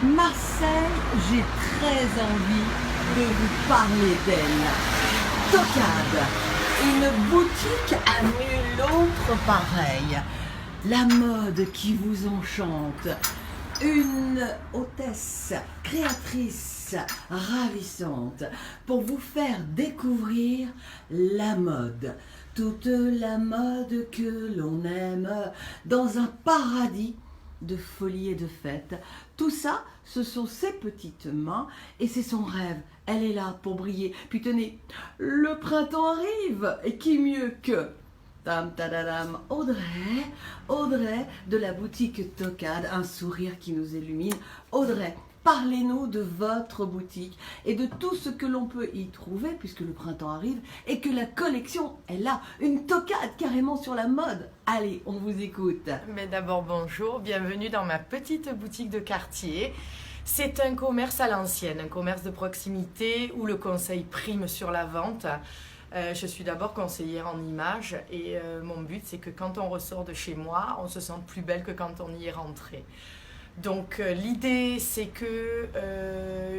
Marseille, j'ai très envie de vous parler d'elle. Tocade, une boutique à nul autre pareille. La mode qui vous enchante. Une hôtesse créatrice ravissante pour vous faire découvrir la mode. Toute la mode que l'on aime dans un paradis de folie et de fête. Tout ça, ce sont ses petites mains et c'est son rêve. Elle est là pour briller. Puis tenez, le printemps arrive et qui mieux que tam tadadam, Audrey de la boutique Tocade, un sourire qui nous illumine. Audrey, parlez-nous de votre boutique et de tout ce que l'on peut y trouver puisque le printemps arrive et que la collection est là, une tocade carrément sur la mode. Allez, on vous écoute. Mais d'abord bonjour, bienvenue dans ma petite boutique de quartier. C'est un commerce à l'ancienne, un commerce de proximité où le conseil prime sur la vente. Je suis d'abord conseillère en images et mon but c'est que quand on ressort de chez moi, on se sente plus belle que quand on y est rentré. Donc l'idée c'est que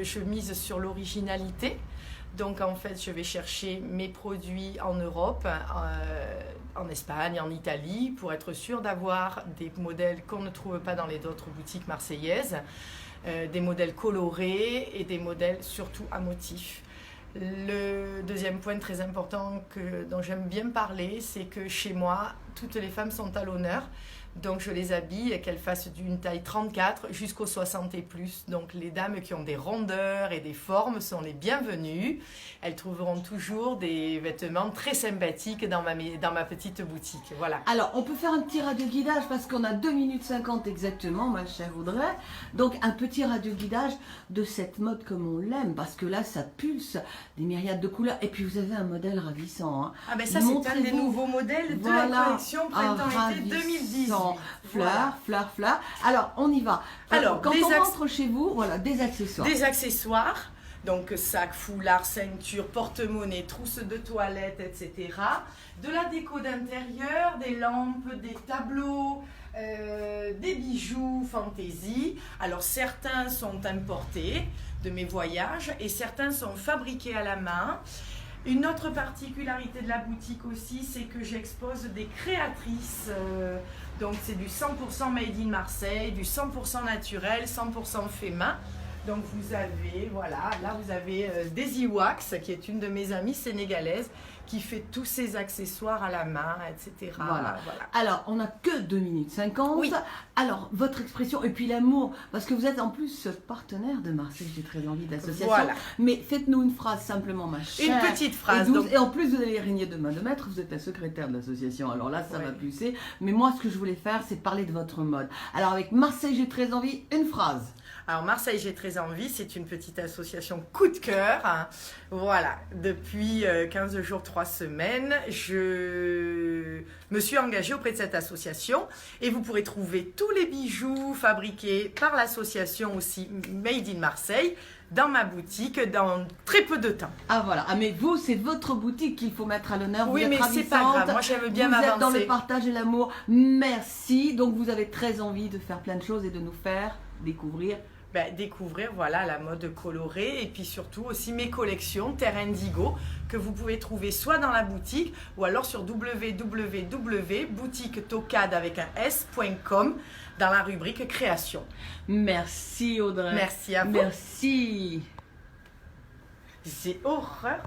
je mise sur l'originalité. Donc en fait je vais chercher mes produits en Europe, en Espagne, en Italie, pour être sûre d'avoir des modèles qu'on ne trouve pas dans les autres boutiques marseillaises, des modèles colorés et des modèles surtout à motifs. Le deuxième point très important dont j'aime bien parler, c'est que chez moi, toutes les femmes sont à l'honneur. Donc je les habille, qu'elles fassent d'une taille 34 jusqu'au 60 et plus. Donc les dames qui ont des rondeurs et des formes sont les bienvenues. Elles trouveront toujours des vêtements très sympathiques dans ma petite boutique. Voilà. Alors, on peut faire un petit radio-guidage parce qu'on a 2 minutes 50 exactement, ma chère Audrey. Donc, un petit radio-guidage de cette mode comme on l'aime parce que là, ça pulse des myriades de couleurs. Et puis, vous avez un modèle ravissant. Hein. Ah ben ça, c'est un des nouveaux modèles de la collection printemps-été 2018. Fleurs. Alors, on y va. Alors, quand on rentre chez vous, voilà, des accessoires. Des accessoires, donc sac, foulard, ceinture, porte-monnaie, trousse de toilette, etc. De la déco d'intérieur, des lampes, des tableaux, des bijoux fantaisie. Alors, certains sont importés de mes voyages et certains sont fabriqués à la main. Une autre particularité de la boutique aussi, c'est que j'expose des créatrices. Donc c'est du 100% made in Marseille, du 100% naturel, 100% fait main. Donc vous avez, voilà, là vous avez Daisy Wax, qui est une de mes amies sénégalaises, qui fait tous ses accessoires à la main, etc. Voilà. Alors, on n'a que 2 minutes 50. Oui. Alors, votre expression, et puis l'amour, parce que vous êtes en plus partenaire de Marseille, j'ai très envie d'association. Voilà. Mais faites-nous une phrase simplement, ma chère. Une petite phrase. Et en plus, vous allez régner de main de maître, vous êtes la secrétaire de l'association. Alors là, ça va pulser. Mais moi, ce que je voulais faire, c'est parler de votre mode. Alors, avec Marseille, j'ai très envie, une phrase. Alors Marseille, j'ai très envie, c'est une petite association coup de cœur. Hein. Voilà, depuis 15 jours, 3 semaines, je me suis engagée auprès de cette association et vous pourrez trouver tous les bijoux fabriqués par l'association aussi Made in Marseille dans ma boutique dans très peu de temps. Ah voilà, mais vous, c'est votre boutique qu'il faut mettre à l'honneur. Oui, mais c'est pas grave, moi j'aime bien m'avancer. Vous êtes dans le partage et l'amour, merci. Donc vous avez très envie de faire plein de choses et de nous faire découvrir découvrir voilà, la mode colorée et puis surtout aussi mes collections Terre Indigo que vous pouvez trouver soit dans la boutique ou alors sur www.boutiquetocade avec un s.com dans la rubrique création. Merci Audrey. Merci à vous. Merci. J'ai horreur.